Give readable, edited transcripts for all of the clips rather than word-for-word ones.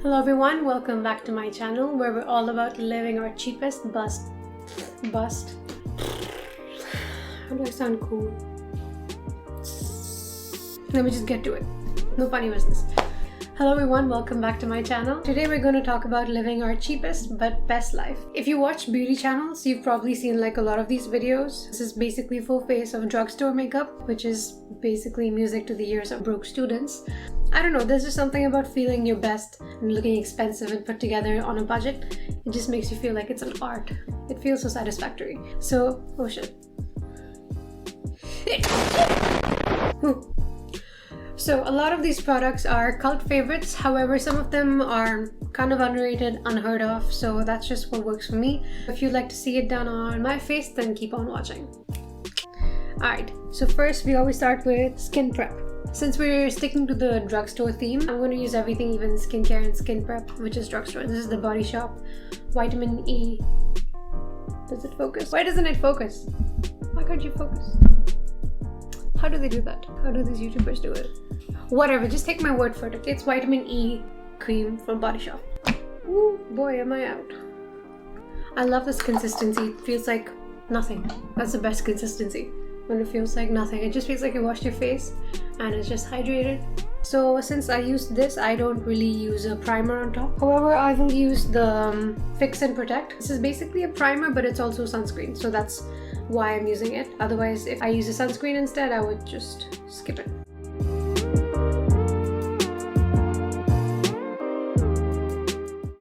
Hello everyone, welcome back to my channel where we're all about living our cheapest bust. How do I sound cool? Let me just get to it. No funny business. Hello everyone, welcome back to my channel. Today we're going to talk about living our cheapest but best life. If you watch beauty channels, you've probably seen like a lot of these videos. This is basically full face of drugstore makeup, which is basically music to the ears of broke students. I don't know, there's just something about feeling your best and looking expensive and put together on a budget. It just makes you feel like it's an art. It feels so satisfactory. So, oh shit. So a lot of these products are cult favorites, however some of them are kind of underrated, unheard of, so that's just what works for me. If you'd like to see it done on my face, then keep on watching. Alright, so first we always start with skin prep. Since we're sticking to the drugstore theme, I'm going to use everything, even skincare and skin prep, which is drugstore. This is the Body Shop Vitamin E. Does it focus? Why doesn't it focus? Why can't you focus? How do they do that? How do these YouTubers do it? Whatever, just take my word for it. It's Vitamin E cream from Body Shop. Ooh, boy, am I out. I love this consistency. It feels like nothing. That's the best consistency. When it feels like nothing. It just feels like you washed your face and it's just hydrated. So since I used this, I don't really use a primer on top. However, I will use the Fix and Protect. This is basically a primer, but it's also sunscreen. So that's why I'm using it. Otherwise, if I use a sunscreen instead, I would just skip it.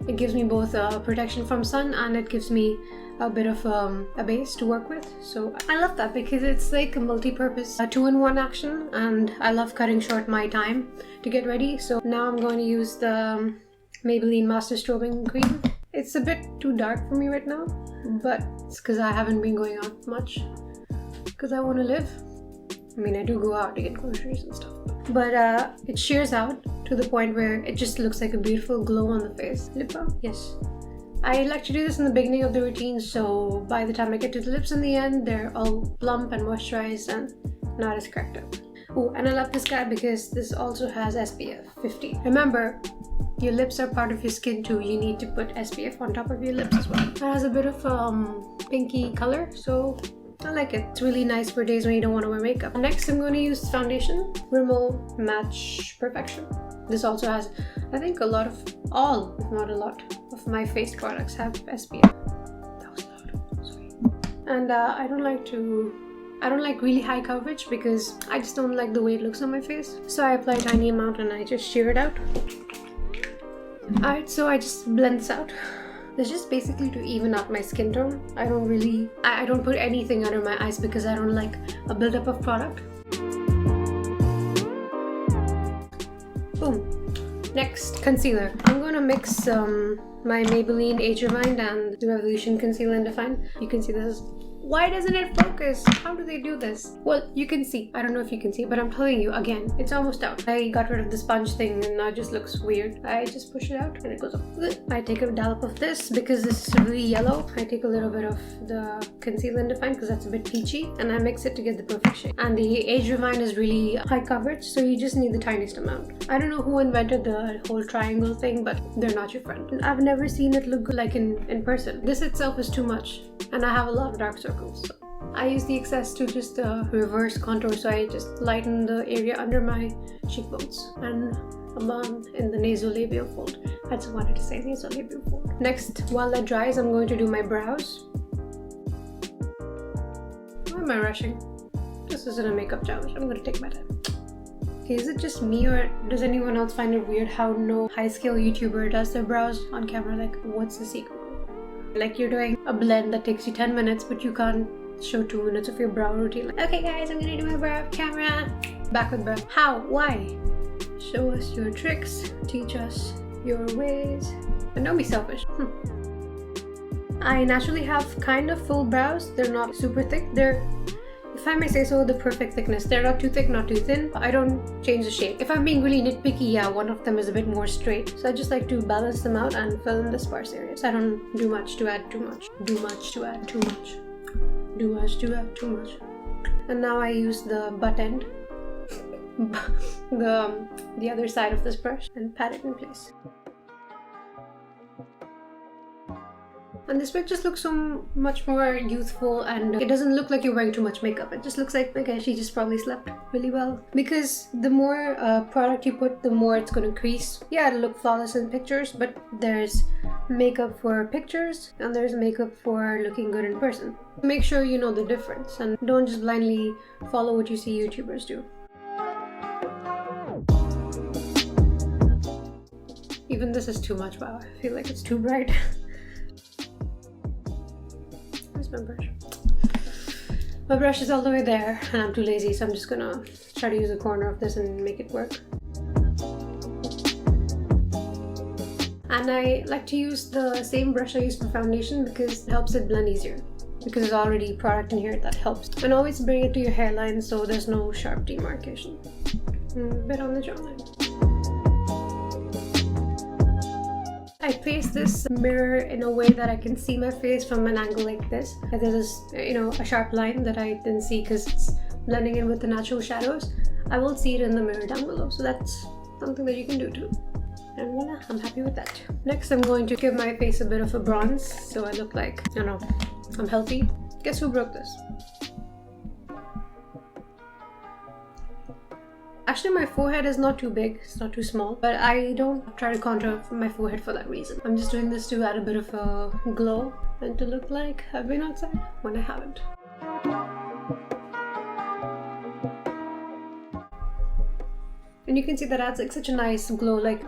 It gives me both protection from sun and it gives me a bit of a base to work with. So I love that because it's like a multi-purpose two-in-one action, and I love cutting short my time to get ready. So now I'm going to use the Maybelline Master Strobing Cream. It's a bit too dark for me right now, but it's because I haven't been going out much because I want to live. I mean, I do go out to get groceries and stuff, but it shears out to the point where it just looks like a beautiful glow on the face. Lip balm? Yes. I like to do this in the beginning of the routine, so by the time I get to the lips in the end, they're all plump and moisturized and not as cracked up. Oh, and I love this guy because this also has SPF 50. Remember, your lips are part of your skin too. You need to put SPF on top of your lips as well. It has a bit of pinky color, so I like it. It's really nice for days when you don't want to wear makeup. Next, I'm going to use foundation. Rimmel Match Perfection. This also has, I think, all, if not a lot, of my face products have SPF. That was loud. Sorry. And I don't like really high coverage because I just don't like the way it looks on my face. So I apply a tiny amount and I just shear it out. Alright, so I just blend this out. It's just basically to even out my skin tone. I don't put anything under my eyes because I don't like a buildup of product. Boom. Next, concealer. I'm going to mix my Maybelline Age Rewind and the Revolution Conceal and Define. You can see this. Why doesn't it focus? How do they do this? Well, you can see. I don't know if you can see, but I'm telling you, again, it's almost out. I got rid of the sponge thing and now it just looks weird. I just push it out and it goes up. I take a dollop of this because this is really yellow. I take a little bit of the Conceal and Define because that's a bit peachy, and I mix it to get the perfect shade. And the Age Rewind is really high coverage, so you just need the tiniest amount. I don't know who invented the whole triangle thing, but they're not your friend. I've never seen it look good like in person. This itself is too much, and I have a lot of dark circles. So I use the excess to just reverse contour, so I just lighten the area under my cheekbones and along in the nasolabial fold. I just wanted to say nasolabial fold. Next, while that dries, I'm going to do my brows. Why am I rushing? This isn't a makeup challenge. I'm going to take my time. Okay, is it just me or does anyone else find it weird how no high-scale YouTuber does their brows on camera? Like, what's the secret? Like you're doing a blend that takes you 10 minutes, but you can't show 2 minutes of your brow routine. Like, okay guys, I'm gonna do my brow off camera. Back with brow. How? Why? Show us your tricks. Teach us your ways. And don't be selfish. I naturally have kind of full brows. They're not super thick. They're, if I may say so, the perfect thickness. They're not too thick, not too thin. I don't change the shape. If I'm being really nitpicky, yeah, one of them is a bit more straight. So I just like to balance them out and fill in the sparse areas. I don't do much to add too much. Do much to add too much. Do much to add too much. And now I use the butt end, the other side of this brush, and pat it in place. And this wig just looks so much more youthful, and it doesn't look like you're wearing too much makeup. It just looks like, okay, she just probably slept really well. Because the more product you put, the more it's going to crease. Yeah, it'll look flawless in pictures, but there's makeup for pictures and there's makeup for looking good in person. Make sure you know the difference and don't just blindly follow what you see YouTubers do. Even this is too much. Wow, I feel like it's too bright. Where's my brush? My brush is all the way there and I'm too lazy, so I'm just gonna try to use a corner of this and make it work. And I like to use the same brush I use for foundation because it helps it blend easier. Because there's already product in here that helps. And always bring it to your hairline so there's no sharp demarcation. A bit on the jawline. I place this mirror in a way that I can see my face from an angle like this. And there's this, a sharp line that I didn't see because it's blending in with the natural shadows. I will see it in the mirror down below, so that's something that you can do too. And voila, I'm happy with that. Next, I'm going to give my face a bit of a bronze so I look like, I'm healthy. Guess who broke this? Actually, my forehead is not too big, it's not too small, but I don't try to contour my forehead for that reason. I'm just doing this to add a bit of a glow and to look like I've been outside when I haven't. And you can see that adds like such a nice glow, like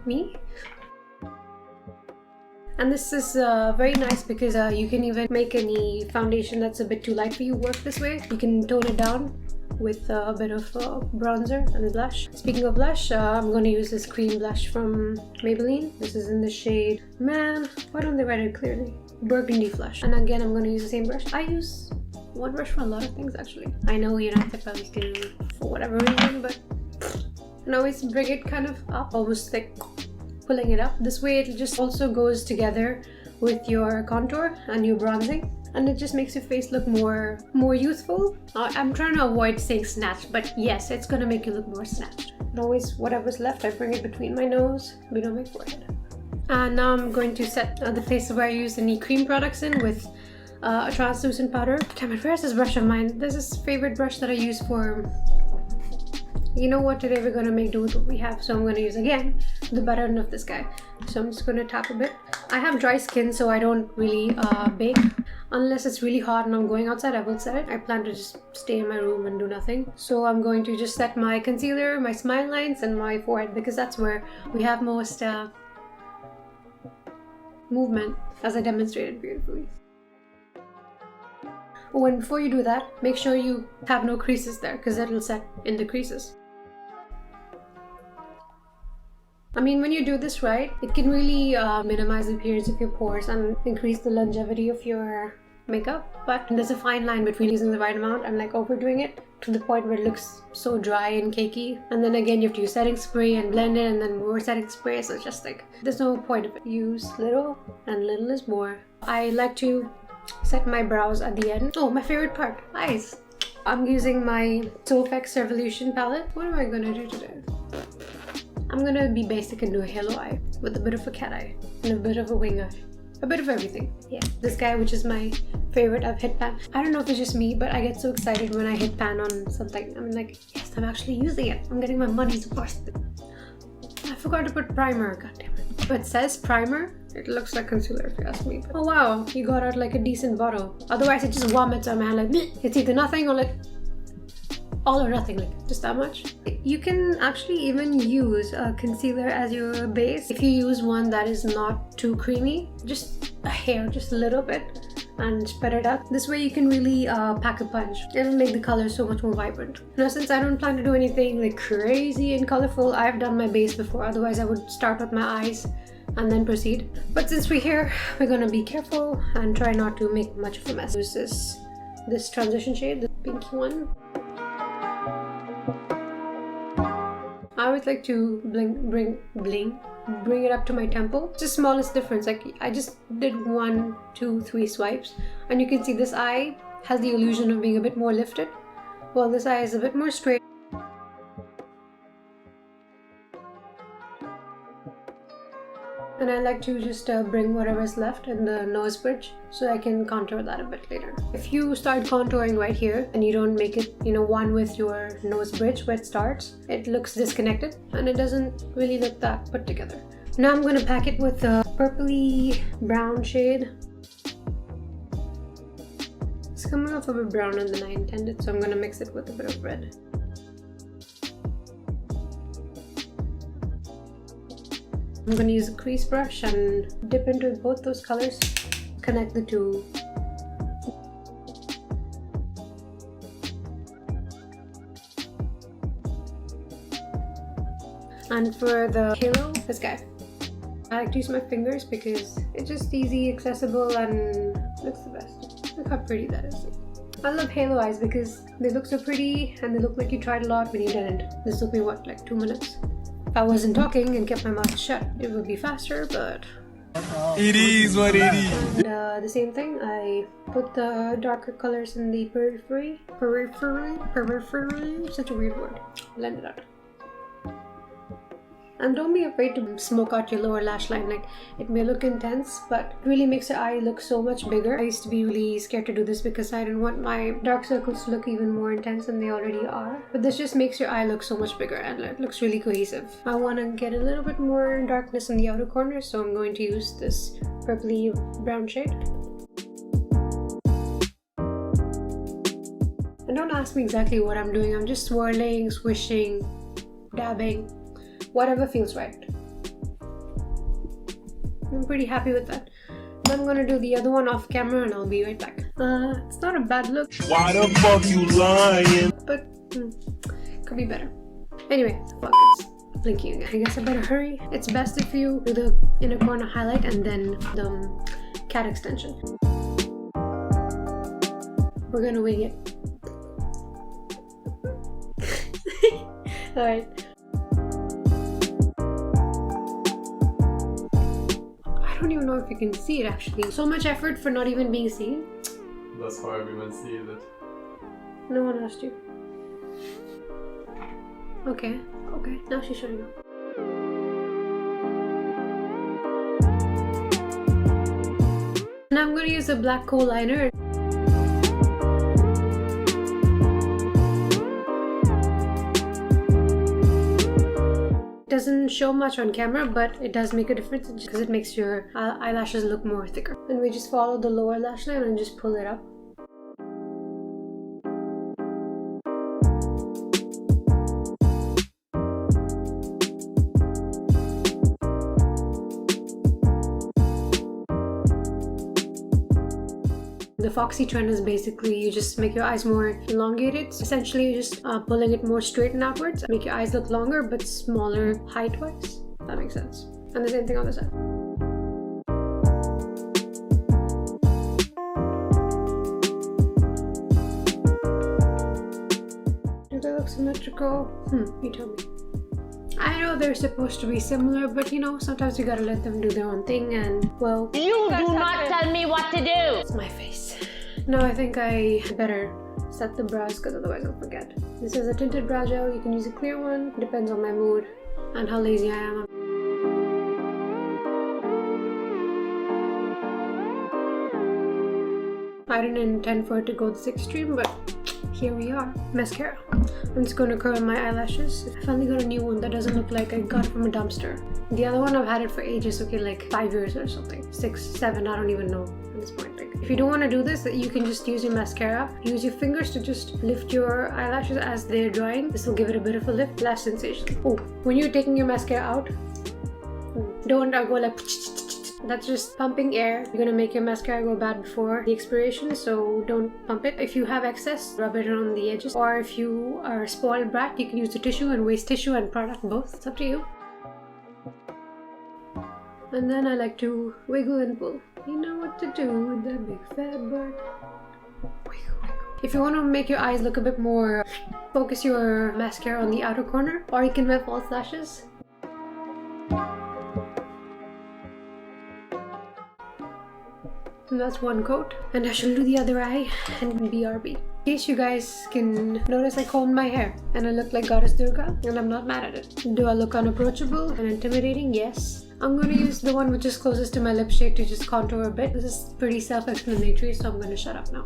me. And this is very nice because you can even make any foundation that's a bit too light for you work this way. You can tone it down with a bit of bronzer and blush. Speaking of blush, I'm going to use this cream blush from Maybelline. This is in the shade, man, why don't they write it clearly? Burgundy Flush. And again, I'm going to use the same brush. I use one brush for a lot of things actually. I know you're not supposed to for whatever reason, but and always bring it kind of up, almost like pulling it up. This way it just also goes together with your contour and your bronzing. And it just makes your face look more youthful. I'm trying to avoid saying snatched, but yes, it's gonna make you look more snatched. And always whatever's left, I bring it between my nose, below my forehead. And now I'm going to set the places where I use any cream products in with a translucent powder. Damn it, where's this brush of mine? This is a favorite brush that I use for, you know what, today we're gonna make do with what we have. So I'm gonna use again the butter end of this guy. So I'm just gonna tap a bit. I have dry skin, so I don't really bake. Unless it's really hot and I'm going outside, I will set it. I plan to just stay in my room and do nothing. So I'm going to just set my concealer, my smile lines, and my forehead because that's where we have most movement, as I demonstrated beautifully. Oh, and before you do that, make sure you have no creases there because that'll set in the creases. I mean, when you do this right, it can really minimize the appearance of your pores and increase the longevity of your makeup. But there's a fine line between using the right amount and like overdoing it to the point where it looks so dry and cakey. And then again, you have to use setting spray and blend it and then more setting spray. So it's just like, there's no point of it. Use little and little is more. I like to set my brows at the end. Oh, my favorite part, eyes. I'm using my Soulfix Revolution palette. What am I gonna do today? I'm gonna be basic and do a halo eye with a bit of a cat eye and a bit of a wing eye. A bit of everything. Yeah. This guy, which is my favorite, I've hit pan. I don't know if it's just me, but I get so excited when I hit pan on something. I'm like, yes, I'm actually using it. I'm getting my money's worth. I forgot to put primer, god damn it. But it says primer. It looks like concealer if you ask me. Oh wow, you got out like a decent bottle. Otherwise it just vomits on my hand like, it's either nothing or like all or nothing, like just that much. You can actually even use a concealer as your base if you use one that is not too creamy. Just a hair, just a little bit, and spread it out. This way you can really pack a punch. It'll make the color so much more vibrant. Now, since I don't plan to do anything like crazy and colorful, I've done my base before. Otherwise I would start with my eyes and then proceed. But since we're here, we're gonna be careful and try not to make much of a mess. Use this transition shade, the pinky one. I would like to bring it up to my temple. It's the smallest difference. Like I just did 1, 2, 3 swipes, and you can see this eye has the illusion of being a bit more lifted, while this eye is a bit more straight. And I like to just bring whatever's left in the nose bridge so I can contour that a bit later. If you start contouring right here and you don't make it, one with your nose bridge where it starts, it looks disconnected and it doesn't really look that put together. Now I'm going to pack it with a purpley brown shade. It's coming off a bit browner than I intended, so I'm going to mix it with a bit of red. I'm going to use a crease brush and dip into both those colors, connect the two. And for the halo, this guy. I like to use my fingers because it's just easy, accessible, and looks the best. Look how pretty that is. I love halo eyes because they look so pretty and they look like you tried a lot when you didn't. This took me what, like 2 minutes? If I wasn't talking and kept my mouth shut, it would be faster, but it is what it is. And the same thing, I put the darker colors in the periphery, such a weird word, blend it out. And don't be afraid to smoke out your lower lash line. Like, it may look intense, but it really makes your eye look so much bigger. I used to be really scared to do this because I didn't want my dark circles to look even more intense than they already are. But this just makes your eye look so much bigger and it looks really cohesive. I want to get a little bit more darkness in the outer corner, so I'm going to use this purpley brown shade. And don't ask me exactly what I'm doing. I'm just swirling, swishing, dabbing. Whatever feels right. I'm pretty happy with that. I'm gonna do the other one off camera and I'll be right back. It's not a bad look. Why the fuck you lying? But could be better. Anyway, fuck it. Blinking again. I guess I better hurry. It's best if you do the inner corner highlight and then the cat extension. We're gonna wing it. Alright. I don't even know if you can see it actually. So much effort for not even being seen. That's how everyone sees it. No one asked you. Okay, now she's showing up. Now I'm going to use a black kohl liner. Doesn't show much on camera, but it does make a difference because it makes your eyelashes look more thicker. And we just follow the lower lash line and just pull it up. The foxy trend is basically you just make your eyes more elongated. Essentially, you're just pulling it more straight and outwards. Make your eyes look longer but smaller height-wise. That makes sense. And the same thing on the side. Do they look symmetrical? You tell me. I know they're supposed to be similar, but sometimes you gotta let them do their own thing and, well... You do not tell me what to do! It's my face. No, I think I better set the brows because otherwise I'll forget. This is a tinted brow gel. You can use a clear one. Depends on my mood and how lazy I am. I didn't intend for it to go this extreme, but here we are. Mascara. I'm just going to curl my eyelashes. I finally got a new one that doesn't look like I got it from a dumpster. The other one I've had it for ages, okay, like 5 years or something. 6, 7, I don't even know at this point. Like, if you don't want to do this, you can just use your mascara. Use your fingers to just lift your eyelashes as they're drying. This will give it a bit of a lift. Lash sensation. Oh, when you're taking your mascara out, don't go like... That's just pumping air. You're gonna make your mascara go bad before the expiration, so don't pump it. If you have excess, rub it on the edges. Or if you are a spoiled brat, you can use the tissue and waste tissue and product both. It's up to you. And then I like to wiggle and pull. You know what to do with that big fat butt. Wiggle, wiggle. If you want to make your eyes look a bit more, focus your mascara on the outer corner, or you can wear false lashes. And that's one coat. And I shall do the other eye and BRB. In case you guys can notice, I combed my hair and I look like Goddess Durga, and I'm not mad at it. Do I look unapproachable and intimidating? Yes. I'm going to use the one which is closest to my lip shade to just contour a bit. This is pretty self-explanatory, so I'm going to shut up now.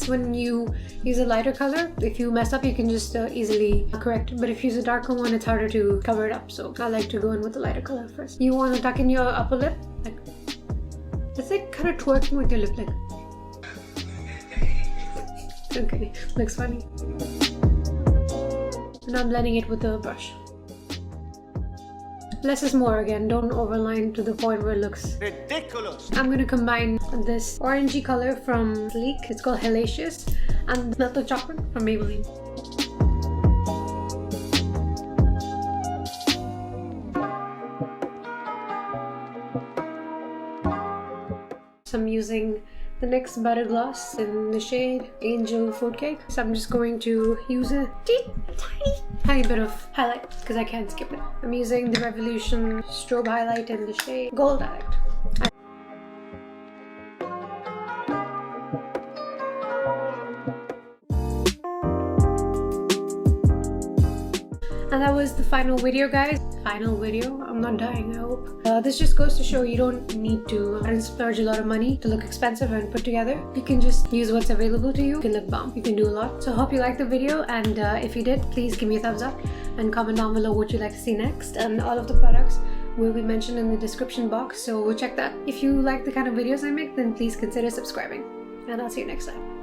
When you use a lighter color, if you mess up, you can just easily correct it. But if you use a darker one, it's harder to cover it up. So I like to go in with the lighter color first. You want to tuck in your upper lip. Like, it's like kind of twerking with your lip, like. Okay, looks funny. And I'm blending it with a brush. Less is more again, don't overline to the point where it looks ridiculous. I'm going to combine this orangey color from Sleek, it's called Hellacious, and Melted Chocolate from Maybelline. So I'm using the NYX Butter Gloss in the shade Angel Food Cake. So I'm just going to use a tiny bit of highlight because I can't skip it. I'm using the Revolution Strobe Highlight in the shade Gold Addict. And that was the final video, guys. Final video. I'm not dying, I hope. This just goes to show you don't need to splurge a lot of money to look expensive and put together. You can just use what's available to you. You can look bomb. You can do a lot. So I hope you liked the video, and if you did, please give me a thumbs up and comment down below what you'd like to see next. And all of the products will be mentioned in the description box, so check that. If you like the kind of videos I make, then please consider subscribing. And I'll see you next time.